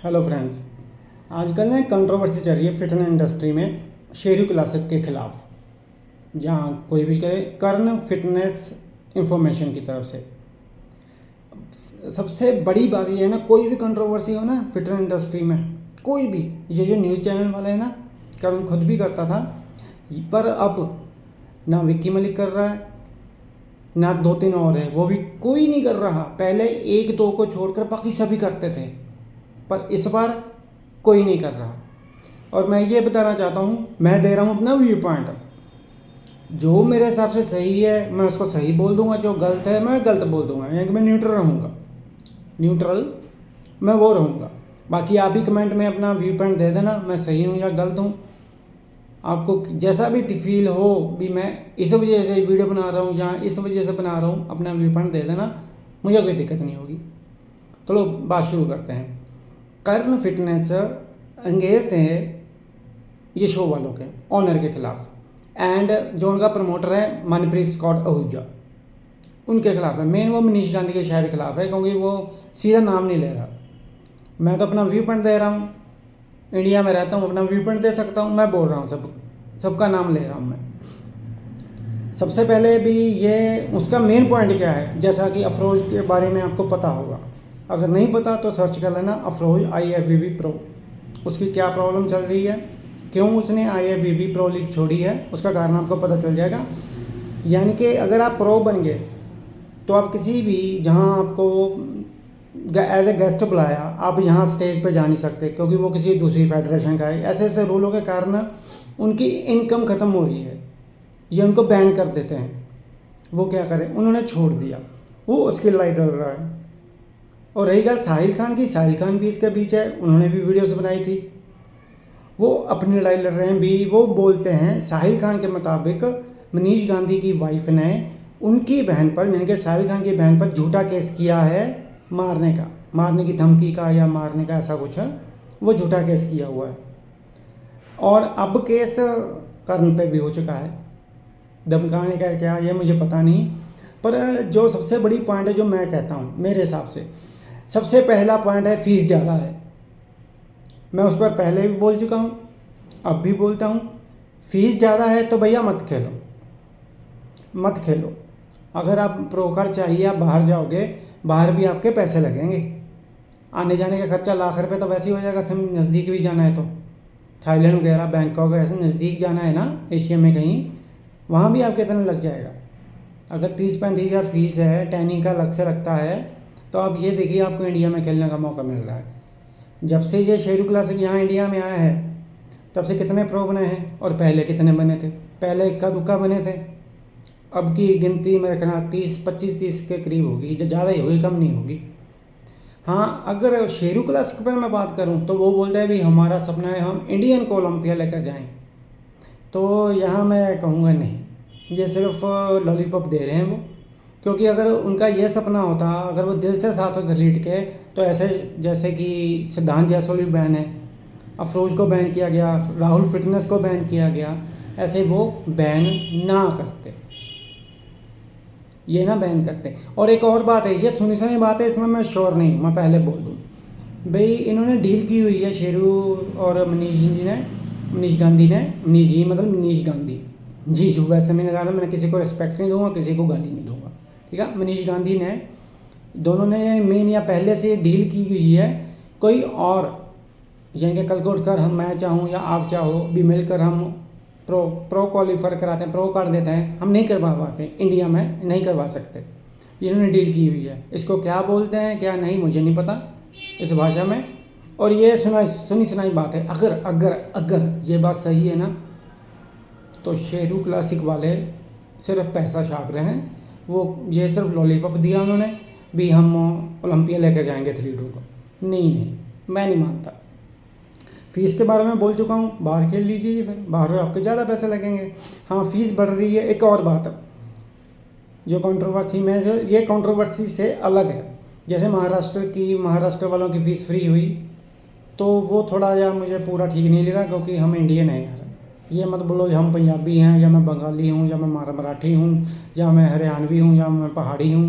Hello friends. आजकल ना controversy चल रही है फिटनेस इंडस्ट्री में शेरू क्लासिक के खिलाफ, जहाँ कोई भी कहे कर्ण फिटनेस इंफॉर्मेशन की तरफ से। सबसे बड़ी बात ये है ना, कोई भी कंट्रोवर्सी हो ना फिटनेस इंडस्ट्री में, कोई भी, ये जो न्यूज़ चैनल वाले हैं ना, कर्ण खुद भी करता था, पर अब ना विक्की मलिक कर रहा है, ना दो तीन और है, वो भी कोई नहीं कर रहा। पहले एक दो को छोड़कर बाकी सभी करते थे, पर इस बार कोई नहीं कर रहा। और मैं ये बताना चाहता हूँ, मैं दे रहा हूँ अपना व्यू पॉइंट। जो मेरे हिसाब से सही है मैं उसको सही बोल दूंगा, जो गलत है मैं गलत बोल दूंगा, यानी कि मैं न्यूट्रल रहूँगा, न्यूट्रल मैं वो रहूँगा। बाकी आप ही कमेंट में अपना व्यू पॉइंट दे देना, मैं सही हूँ या गलत हूँ। आपको जैसा भी फील हो भी मैं इस वजह से वीडियो बना रहा हूँ या इस वजह से बना रहा हूँ, अपना व्यू पॉइंट दे देना, मुझे कोई दिक्कत नहीं होगी। चलो बात शुरू करते हैं। कर्ण फिटनेस एंगेज्ड है ये शो वालों के ऑनर के खिलाफ, एंड जो उनका प्रमोटर है मनप्रीत स्कॉट आहूजा, उनके खिलाफ है। मेन वो मनीष गांधी के शायद खिलाफ है, क्योंकि वो सीधा नाम नहीं ले रहा। मैं तो अपना व्यू पॉइंट दे रहा हूँ, इंडिया में रहता हूँ, अपना व्यू पॉइंट दे सकता हूँ, मैं बोल रहा हूँ, सबका नाम ले रहा हूँ मैं। सबसे पहले भी ये उसका मेन पॉइंट क्या है, जैसा कि अफरोज के बारे में आपको पता होगा, अगर नहीं पता तो सर्च कर लेना अफरोज IFBB प्रो। उसकी क्या प्रॉब्लम चल रही है, क्यों उसने IFBB प्रो लीग छोड़ी है, उसका कारण आपको पता चल जाएगा। यानी कि अगर आप प्रो बन गए तो आप किसी भी, जहां आपको एज ए गेस्ट बुलाया, आप यहाँ स्टेज पे जा नहीं सकते, क्योंकि वो किसी दूसरी फेडरेशन का है। ऐसे ऐसे रूलों के कारण उनकी इनकम ख़त्म हो रही है, ये उनको बैन कर देते हैं। वो क्या करें, उन्होंने छोड़ दिया, वो उसकी लड़ाई लड़ रहा है। और रही गल साहिल खान की, साहिल खान भी इसके बीच है, उन्होंने भी वीडियोस बनाई थी, वो अपनी लड़ाई लड़ रहे हैं भी। वो बोलते हैं साहिल खान के मुताबिक मनीष गांधी की वाइफ ने उनकी बहन पर, यानी कि साहिल खान की बहन पर झूठा केस किया है, मारने की धमकी का या मारने का, ऐसा कुछ है, वो झूठा केस किया हुआ है। और अब केस कर्ण पे भी हो चुका है, धमकाने का क्या ये मुझे पता नहीं। पर जो सबसे बड़ी पॉइंट है, जो मैं कहता हूँ मेरे हिसाब से, सबसे पहला पॉइंट है फीस ज़्यादा है। मैं उस पर पहले भी बोल चुका हूँ, अब भी बोलता हूँ, फीस ज़्यादा है तो भैया मत खेलो। अगर आप प्रो कार्ड चाहिए, आप बाहर जाओगे, बाहर भी आपके पैसे लगेंगे, आने जाने का खर्चा लाख रुपए तो वैसे ही हो जाएगा। सब नज़दीक भी जाना है तो थाईलैंड वगैरह, बैंकॉक, ऐसे नज़दीक जाना है ना एशिया में कहीं, वहाँ भी आपके इतना लग जाएगा। अगर 30-35 हज़ार फीस है, टैनिंग का अलग से लगता है, तो आप ये देखिए आपको इंडिया में खेलने का मौका मिल रहा है। जब से ये शेरू क्लासिक यहाँ इंडिया में आया है, तब से कितने प्रो बने हैं, और पहले कितने बने थे? पहले इक्का दुक्का बने थे। अब की गिनती मेरे ख्याल 25-30 के करीब होगी, जो ज़्यादा ही होगी, कम नहीं होगी। हाँ, अगर शेरू क्लासिक पर मैं बात करूँ तो वो बोलते हैं भी हमारा सपना है हम इंडियन को ओलंपिया लेकर जाएँ। तो यहाँ मैं कहूँगा नहीं, ये सिर्फ लॉलीपॉप दे रहे हैं वो। क्योंकि अगर उनका ये सपना होता, अगर वो दिल से साथ होते लीड के, तो ऐसे जैसे कि सिद्धांत जायसवाल भी बैन है, अफरोज को बैन किया गया, राहुल फिटनेस को बैन किया गया, ऐसे वो बैन ना करते, ये ना बैन करते। और एक और बात है, ये सुनी सुनी बात है, इसमें मैं श्योर नहीं हूँ, मैं पहले बोल दूँ भाई, इन्होंने डील की हुई है शेरू और मनीष जी ने, मनीष गांधी ने, मनीष जी मतलब मनीष गांधी जी, जो वैसे मैंने कहा, मैंने किसी को रिस्पेक्ट नहीं दूंगा, किसी को गाली नहीं दूंगा, ठीक है। मनीष गांधी ने, दोनों ने मेन या पहले से डील की हुई है, कोई और, यानी कि कल को उठकर हम, मैं चाहूँ या आप चाहो भी, मिलकर हम प्रो क्वालिफाई कराते हैं, प्रो कार्ड देते हैं, हम नहीं करवा पाते, इंडिया में नहीं करवा सकते। इन्होंने डील की हुई है, इसको क्या बोलते हैं क्या नहीं मुझे नहीं पता इस भाषा में। और ये सुनी सुनाई बात है। अगर अगर अगर ये बात सही है ना, तो शेरू क्लासिक वाले सिर्फ पैसा छाप रहे हैं। वो ये सिर्फ लॉलीपॉप दिया उन्होंने भी, हम ओलंपिया लेकर जाएंगे 3-2 को। नहीं, मैं नहीं मानता। फ़ीस के बारे में बोल चुका हूँ, बाहर खेल लीजिए, फिर बाहर आपके ज़्यादा पैसे लगेंगे। हाँ, फीस बढ़ रही है। एक और बात जो कंट्रोवर्सी में, ये कंट्रोवर्सी से अलग है, जैसे महाराष्ट्र वालों की फ़ीस फ्री हुई, तो वो थोड़ा या मुझे पूरा ठीक नहीं लगा, क्योंकि हम इंडियन हैं यार। ये मत बोलो हम पंजाबी हैं, या मैं बंगाली हूँ, या मैं मराठी हूँ, या मैं हरियाणवी हूँ, या मैं पहाड़ी हूँ,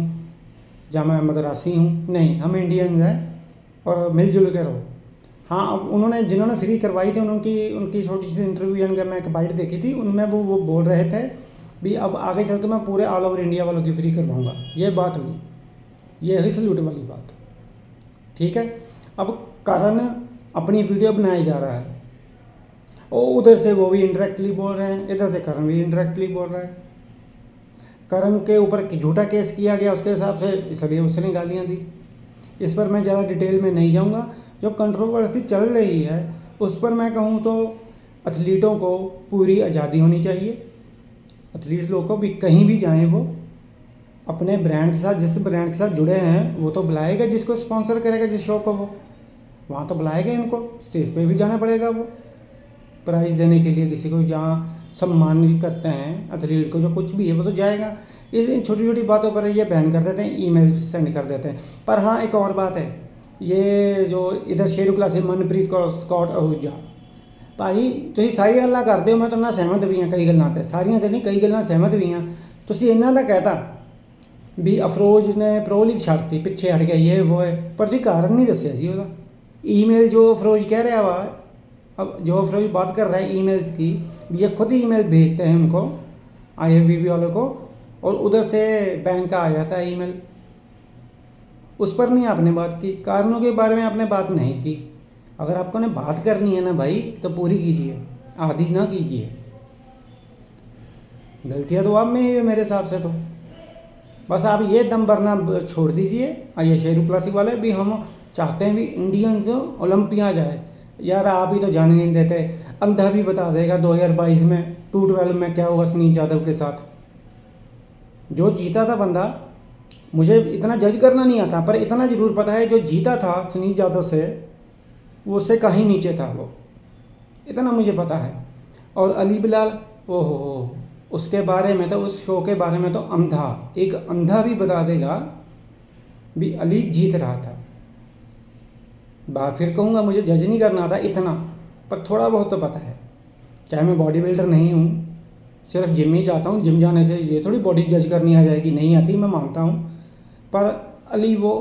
या मैं मद्रासी हूँ। नहीं, हम इंडियन हैं और मिलजुल के रहो। हाँ, अब उन्होंने जिन्होंने फ्री करवाई थी उनकी उनकी छोटी सी इंटरव्यू यानी कि मैं एक बाइट देखी थी, उनमें वो बोल रहे थे भी अब आगे चल के मैं पूरे ऑल ओवर इंडिया वालों की फ्री करवाऊँगा। ये बात हुई, ये हुई सलूट वाली बात। ठीक है, अब करण अपनी वीडियो बनाई जा रहा है और उधर से वो भी इंडायरेक्टली बोल रहे हैं, इधर से करण भी इंडायरेक्टली बोल रहा है। करण के ऊपर झूठा केस किया गया, उसके हिसाब से इसलिए उसने गालियाँ दी। इस पर मैं ज़्यादा डिटेल में नहीं जाऊँगा। जो कंट्रोवर्सी चल रही है उस पर मैं कहूँ तो एथलीटों को पूरी आज़ादी होनी चाहिए। एथलीट लोग को भी कहीं भी जाएं वो अपने ब्रांड के साथ, जिस ब्रांड के साथ जुड़े हैं वो तो बुलाएगा, जिसको स्पॉन्सर करेगा जिस शो को वो वहाँ तो बुलाएगा। इनको स्टेज पे भी जाना पड़ेगा वो प्राइज़ देने के लिए, किसी को जहाँ सम्मान करते हैं एथलीट को, जो कुछ भी है वो तो जाएगा। इस इन छोटी छोटी बातों पर ये बैन कर देते हैं, ईमेल सेंड कर देते हैं। पर हाँ, एक और बात है, ये जो इधर शेरू क्लास मनप्रीत कौर स्कॉट आहूजा भाई, ਤੁਸੀਂ ਸਾਰੀ ਗੱਲਾਂ ਕਰਦੇ ਹੋ, ਮੈਂ ਤੁਹਾਡੇ ਨਾਲ ਸਹਿਮਤ ਵੀ ਹਾਂ ਕਈ ਗੱਲਾਂ ਤੇ, ਸਾਰੀਆਂ ਤੇ ਨਹੀਂ ਕਈ ਗੱਲਾਂ ਸਹਿਮਤ ਵੀ ਹਾਂ। ਤੁਸੀਂ ਇਹਨਾਂ ਦਾ ਕਹਿਤਾ ਵੀ ਅਫਰੋਜ਼ ਨੇ ਪ੍ਰੋ ਲੀਗ ਛੱਡਤੀ, ਪਿੱਛੇ ਹਟ ਗਿਆ, ਇਹ ਉਹ ਹੈ, ਪਰ ਤੁਸੀਂ ਕਾਰਨ ਨਹੀਂ ਦੱਸਿਆ ਸੀ ਉਹਦਾ। ईमेल जो अफरोज कह रहा हुआ, अब जो अफरोज बात कर रहा है ईमेल्स की, ये खुद ही ईमेल भेजते हैं उनको, IFBB वालों को, और उधर से बैंक का आ जाता है ईमेल। उस पर नहीं आपने बात की, कारणों के बारे में आपने बात नहीं की। अगर आपको ने बात करनी है ना भाई तो पूरी कीजिए, आधी ना कीजिए। गलतियाँ तो आप में ही है मेरे हिसाब से। तो बस आप ये दम भरना छोड़ दीजिए। ये शेरू क्लासिक वाले भी हम चाहते हैं भी इंडियंस ओलंपिया जाए। यार आप ही तो जाने नहीं देते। अंधा भी बता देगा 2022 में 212 में क्या हुआ सुनील यादव के साथ। जो जीता था बंदा, मुझे इतना जज करना नहीं आता, पर इतना ज़रूर पता है जो जीता था सुनील यादव से वो उससे कहीं नीचे था, वो इतना मुझे पता है। और अली बिलाल, ओहो, उसके बारे में तो, उस शो के बारे में तो एक अंधा भी बता देगा भी अली जीत रहा था। बात फिर कहूँगा, मुझे जज नहीं करना था इतना, पर थोड़ा बहुत तो पता है। चाहे मैं बॉडी बिल्डर नहीं हूँ, सिर्फ जिम ही जाता हूँ, जिम जाने से ये थोड़ी बॉडी जज करनी आ जाएगी, नहीं आती, मैं मानता हूँ। पर अली वो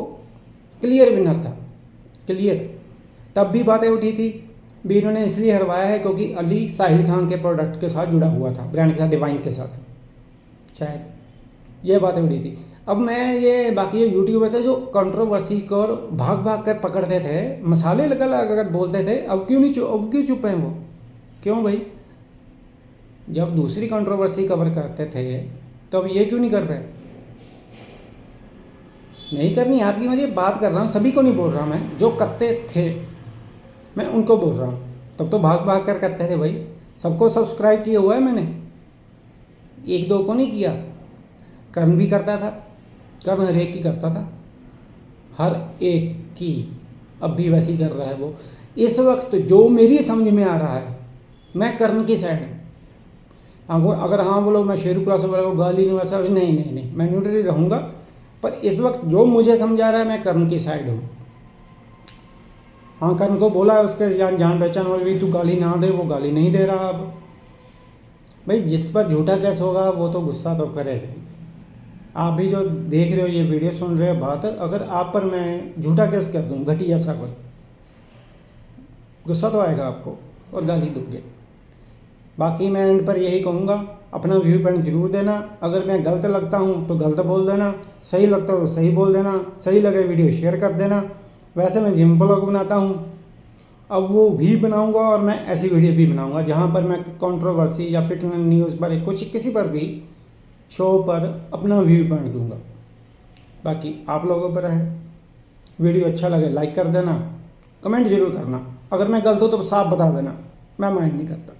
क्लियर विनर था, क्लियर। तब भी बातें उठी थी भी इन्होंने इसलिए हरवाया है क्योंकि अली साहिल खान के प्रोडक्ट के साथ जुड़ा हुआ था, ब्रांड के साथ, डिवाइन के साथ, शायद ये बातें उठी थी। अब मैं ये बाकी जो यूट्यूबर्स है जो कंट्रोवर्सी को भाग भाग कर पकड़ते थे, मसाले लगा लगा बोलते थे, अब क्यों नहीं अब क्यों चुप हैं वो? क्यों भाई? जब दूसरी कंट्रोवर्सी कवर करते थे तो अब ये क्यों नहीं कर रहे? नहीं करनी आपकी, मैं ये बात कर रहा हूँ, सभी को नहीं बोल रहा मैं, जो करते थे मैं उनको बोल रहा हूँ। तब तो भाग भाग कर करते थे भाई, सबको सब्सक्राइब किया हुआ है मैंने, एक दो को नहीं किया। करण भी करता था, करण हर एक की करता था, हर एक की, अब भी वैसे ही कर रहा है वो। इस वक्त जो मेरी समझ में आ रहा है, मैं करण की साइड हूँ। अगर हाँ बोलो मैं शेरू क्लास वाले को गाली नहीं, वैसा नहीं, मैं न्यूट्रल रहूँगा। पर इस वक्त जो मुझे समझा रहा है, मैं करण की साइड हूँ। हाँ, करण को बोला है उसके जान पहचान वाले भी, तू गाली ना दे, वो गाली नहीं दे रहा। अब भाई जिस पर झूठा केस होगा वो तो गुस्सा तो करेगा। आप भी जो देख रहे हो ये वीडियो सुन रहे हो बात, अगर आप पर मैं झूठा केस कर दूँ घटिया सा कोई, गुस्सा तो आएगा आपको और गाली दोगे। बाकी मैं एंड पर यही कहूँगा, अपना व्यू पॉइंट जरूर देना। अगर मैं गलत लगता हूँ तो गलत बोल देना, सही लगता हो तो सही बोल देना, सही लगे वीडियो शेयर कर देना। वैसे मैं जिम ब्लॉग बनाता हूँ, अब वो भी बनाऊँगा और मैं ऐसी वीडियो भी बनाऊँगा जहाँ पर मैं कंट्रोवर्सी या फिटनेस न्यूज़ पर कुछ किसी पर भी शो पर अपना व्यू पॉइंट दूँगा। बाकी आप लोगों पर है। वीडियो अच्छा लगे लाइक कर देना, कमेंट जरूर करना। अगर मैं गलत हूँ तो साफ बता देना, मैं माइंड नहीं करता।